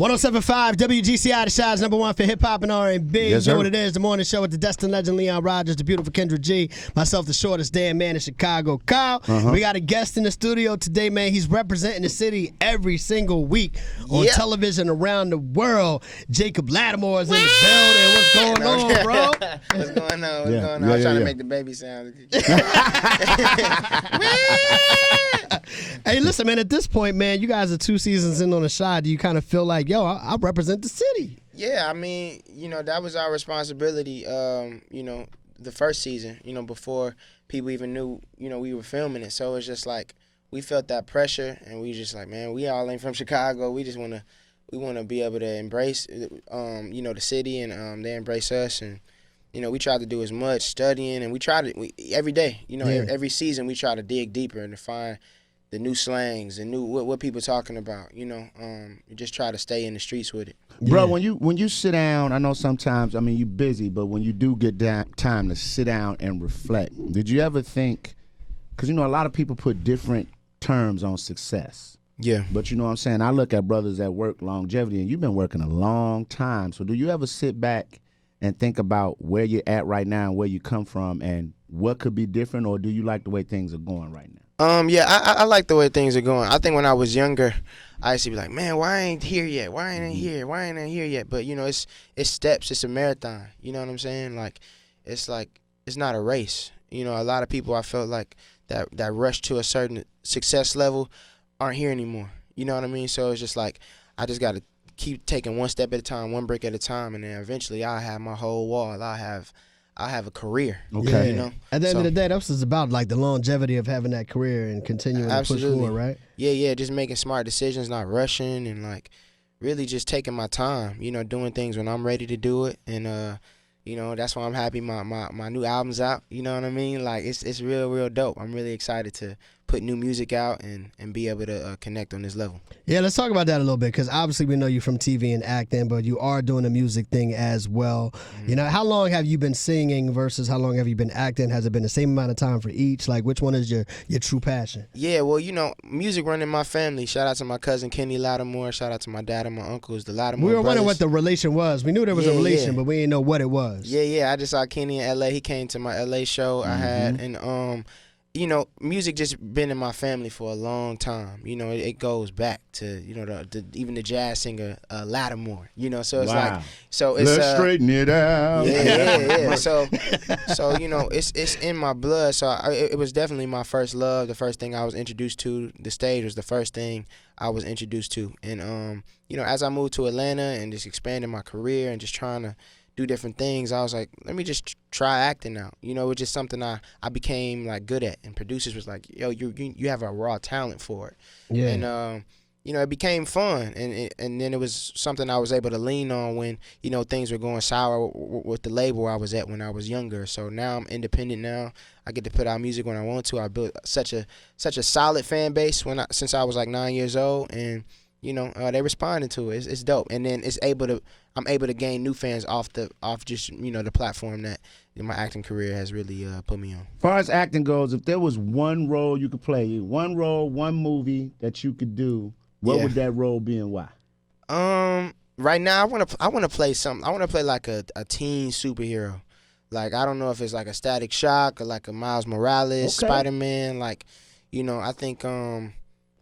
107.5 WGCI, the Shi's #1 for hip hop and R&B. Yes, you know sir. what it is? The morning show with the destined legend Leon Rogers, the beautiful Kendra G, myself, the shortest damn man in Chicago, Kyle. We got a guest in the studio today, man. He's representing the city every single week on television around the world. Jacob Latimore is in the building. What's going on, bro? What's going on? What's going on? I was trying to make the baby sound. Hey, listen, man, at this point, man, you guys are 2 seasons in on the Chi. Do you kind of feel like, yo, I represent the city? Yeah, I mean, that was our responsibility, the first season, before people even knew, we were filming it. So it's just like we felt that pressure, and we just like, man, we all ain't from Chicago. We just want to be able to embrace, the city, and they embrace us. And, we try to do as much studying, and we every day, every season we try to dig deeper and to find the new slangs, the new what people talking about, you just try to stay in the streets with it. Bro, when you sit down, I know sometimes, I mean, you're busy, but when you do get time to sit down and reflect, did you ever think, because, a lot of people put different terms on success. Yeah. But you know what I'm saying? I look at brothers that work longevity, and you've been working a long time. So do you ever sit back and think about where you're at right now and where you come from and what could be different, or do you like the way things are going right now? Yeah, I like the way things are going. I think when I was younger, I used to be like, man, why I ain't here yet? Why ain't I here? Why ain't I here yet? But, it's steps. It's a marathon. You know what I'm saying? It's not a race. A lot of people, I felt like that rush to a certain success level aren't here anymore. You know what I mean? So it's just like I just got to keep taking one step at a time, one brick at a time, and then eventually I'll have my whole wall. I'll have a career. Okay. At the end of the day, that's what's about, like the longevity of having that career and continuing to push forward, right? Yeah, just making smart decisions, not rushing, and really just taking my time, doing things when I'm ready to do it. And that's why I'm happy my new album's out. You know what I mean? It's real dope. I'm really excited to put new music out and be able to connect on this level. Yeah, let's talk about that a little bit, because obviously we know you from TV and acting, but you are doing the music thing as well. How long have you been singing versus how long have you been acting? Has it been the same amount of time for each? Which one is your true passion? Yeah, well, music running my family. Shout out to my cousin Kenny Latimore. Shout out to my dad and my uncles, the Latimore We were brothers. wondering what the relation was. We knew there was a relation, but we didn't know what it was. Yeah. I just saw Kenny in L.A. He came to my L.A. show I had, and music just been in my family for a long time. It goes back to even the jazz singer Latimore. So it's Let's straighten it out. Yeah. So it's in my blood. So it was definitely my first love. The first thing I was introduced to. The stage was the first thing I was introduced to. And as I moved to Atlanta and just expanding my career and just trying to do different things, I was like, let me just try acting out. It's just something I became good at, and producers was like, yo, you have a raw talent for it. Yeah. And it became fun, and then it was something I was able to lean on when things were going sour with the label I was at when I was younger. So now I'm independent now. I get to put out music when I want to. I built such a solid fan base since I was 9 years old, and they responded to it. It's dope, and then I'm able to gain new fans off just the platform that my acting career has really put me on. As far as acting goes, if there was one role you could play, one movie that you could do, what would that role be and why? Right now I want to play something. I want to play a teen superhero. I don't know if it's a Static Shock or a Miles Morales, Spider-Man. I think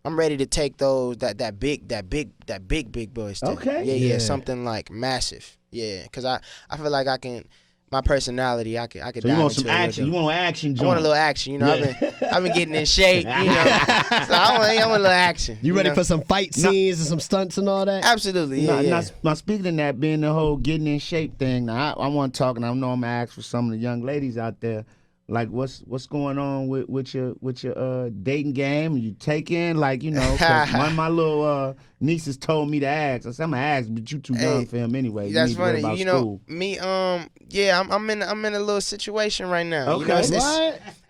I'm ready to take those that big boy stuff. Okay. Yeah, something massive. Yeah, because I feel like I can. My personality, I could. So you want some action? You want action? I want a little action. I've been getting in shape. So I want a little action. You ready for some fight scenes and some stunts and all that? Absolutely. Yeah. Now, speaking of that, being the whole getting in shape thing. Now I want to talk, and I know I'm gonna ask for some of the young ladies out there. What's going on with your dating game? You taking 'cause one of my little nieces told me to ask. I said I'm gonna ask, but you too young for him anyway. That's funny. School. Me I'm in a little situation right now. Okay.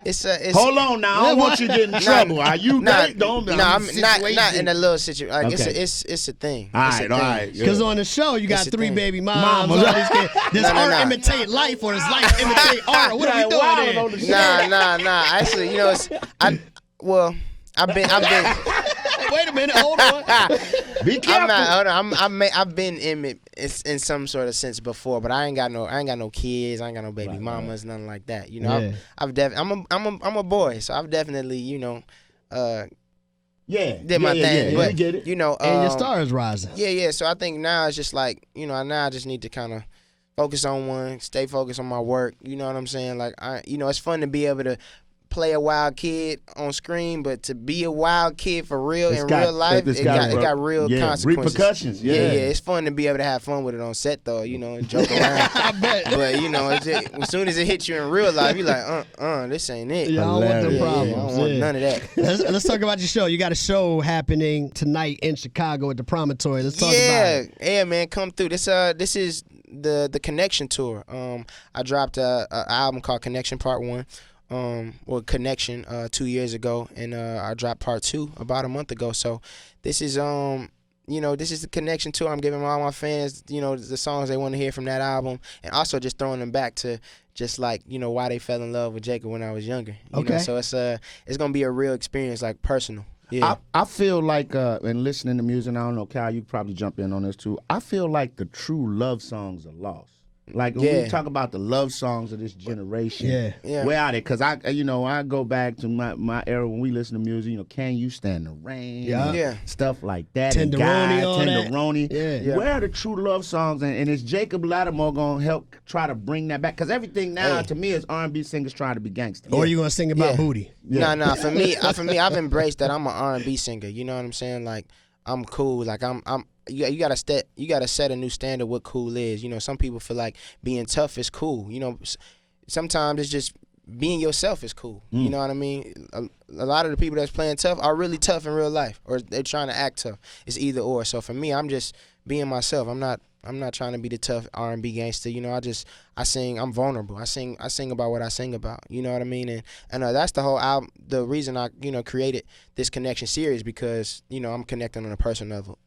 It's hold on now. I don't want you to get in trouble. Are you dating? I'm not in a little situation. It's a thing. All right. Because on the show you got 3 baby moms. All these kids. Does art imitate life, or does life imitate art? What are we doing here? Nah. Actually, I've been Wait a minute, hold on. Be careful. I'm not. Hold on. I've been in it in some sort of sense before, but I ain't got no kids. I ain't got no baby mamas, nothing like that. You know, I'm a boy, so I've definitely, did my thing. But we get it. And your star is rising. Yeah. So I think now it's just like, now I just need to kind of focus on one, stay focused on my work. You know what I'm saying? Like it's fun to be able to play a wild kid on screen, but to be a wild kid for real real life, it got real consequences. Repercussions. Yeah. It's fun to be able to have fun with it on set though, and joke around. I bet. But as soon as it hits you in real life, you're like, this ain't it. Yeah, I don't want them problems. I don't want none of that. Let's talk about your show. You got a show happening tonight in Chicago at the Promontory. Let's talk about it. Yeah, man, come through. This is the Connection tour. I dropped a album called Connection Part 1. Connection 2 years ago, and I dropped Part 2 about a month ago. So this is this is the Connection tour. I'm giving all my fans the songs they want to hear from that album, and also just throwing them back to just like why they fell in love with Jacob when I was younger. You know? So it's gonna be a real experience, like personal. Yeah. I feel like in listening to music, I don't know, Kyle, you probably jump in on this too. I feel like the true love songs are lost. Like when we talk about the love songs of this generation, where are they? Because I go back to my era when we listen to music. Can You Stand the Rain? Stuff like that. Tenderoni. Yeah. Where are the true love songs? And is Jacob Latimore gonna help try to bring that back? Because everything now to me is R&B singers trying to be gangster. Or you gonna sing about booty? No. For me, I've embraced that. I'm an R&B singer. You know what I'm saying? Like I'm cool. Like I'm. You gotta set a new standard what cool is. Some people feel like being tough is cool. Sometimes it's just being yourself is cool. You know what I mean? A lot of the people that's playing tough are really tough in real life, or they're trying to act tough. It's either or. So for me, I'm just being myself. I'm not trying to be the tough R&B gangster. I sing. I'm vulnerable. I sing about what I sing about. You know what I mean? And that's the whole album. The reason I created this Connection series, because I'm connecting on a personal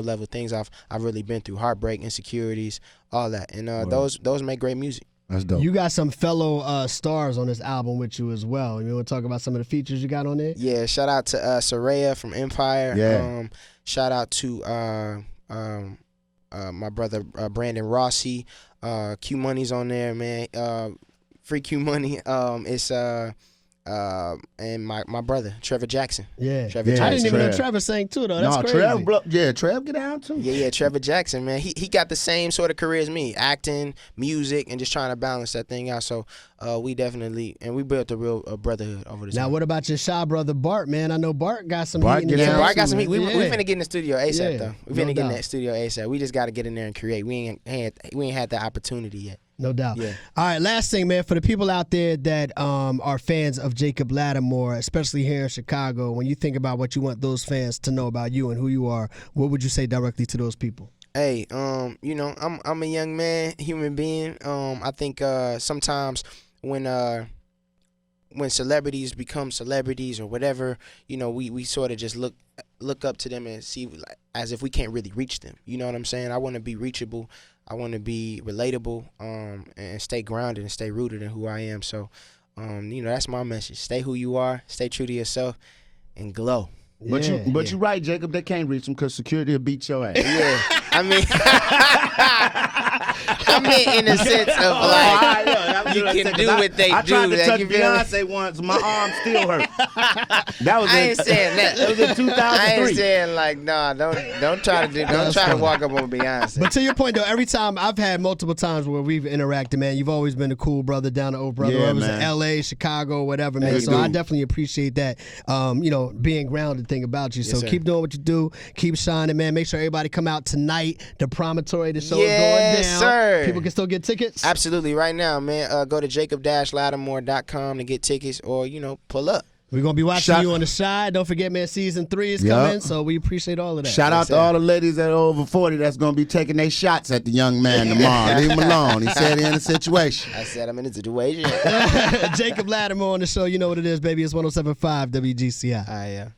level. Things I've really been through, heartbreak, insecurities, all that. And those make great music. That's dope. You got some fellow stars on this album with you as well. You want to talk about some of the features you got on there? Yeah. Shout out to Soraya from Empire. Yeah. Shout out to my brother Brandon Rossi. Q Money's on there, man. Free Q Money. It's and my brother Trevor Jackson. Trevor Jackson. I didn't even know Trevor sang too though. That's crazy. Trev get down too. Yeah, Trevor Jackson, man. He got the same sort of career as me, acting, music, and just trying to balance that thing out. So we definitely we built a real brotherhood over this. Now, time. what about your shy brother Bart, man? I know Bart got some heat. Bart got some heat. We finna get in the studio ASAP though. We finna get in doubt. that studio ASAP. We just got to get in there and create. We ain't had that opportunity yet. No doubt. Yeah. All right, last thing, man, for the people out there that are fans of Jacob Latimore, especially here in Chicago, when you think about what you want those fans to know about you and who you are, what would you say directly to those people? Hey, I'm a young man, human being. I think sometimes when celebrities become celebrities or whatever, we sort of just look up to them and see like, as if we can't really reach them. You know what I'm saying? I want to be reachable. I want to be relatable, and stay grounded and stay rooted in who I am. So, that's my message. Stay who you are. Stay true to yourself, and glow. But you're right, Jacob. They can't reach them because security will beat your ass. Yeah, I mean in the sense of like you can do what they do. I tried to touch Beyonce once. My arm still hurt. I ain't saying that. That was in 2003. I ain't saying like don't try to walk up on Beyonce. But to your point though, every time I've had multiple times where we've interacted, man, you've always been a cool brother, down to earth brother. Yeah, whether it was man. in LA, Chicago, whatever, man. So I definitely appreciate that. Being grounded thing about you. So keep doing what you do. Keep shining, man. Make sure everybody come out tonight. The Promontory, the show is going down. Sir. People can still get tickets? Absolutely, right now, man. Go to jacob-latimore.com to get tickets or, pull up. We're going to be watching you on the side. Don't forget, man, season 3 is coming, so we appreciate all of that. Shout out to all the ladies that are over 40 that's going to be taking their shots at the young man tomorrow. Leave him alone. He said he in a situation. I said I'm in a situation. Jacob Latimore on the show. You know what it is, baby. It's 107.5 WGCI. Yeah.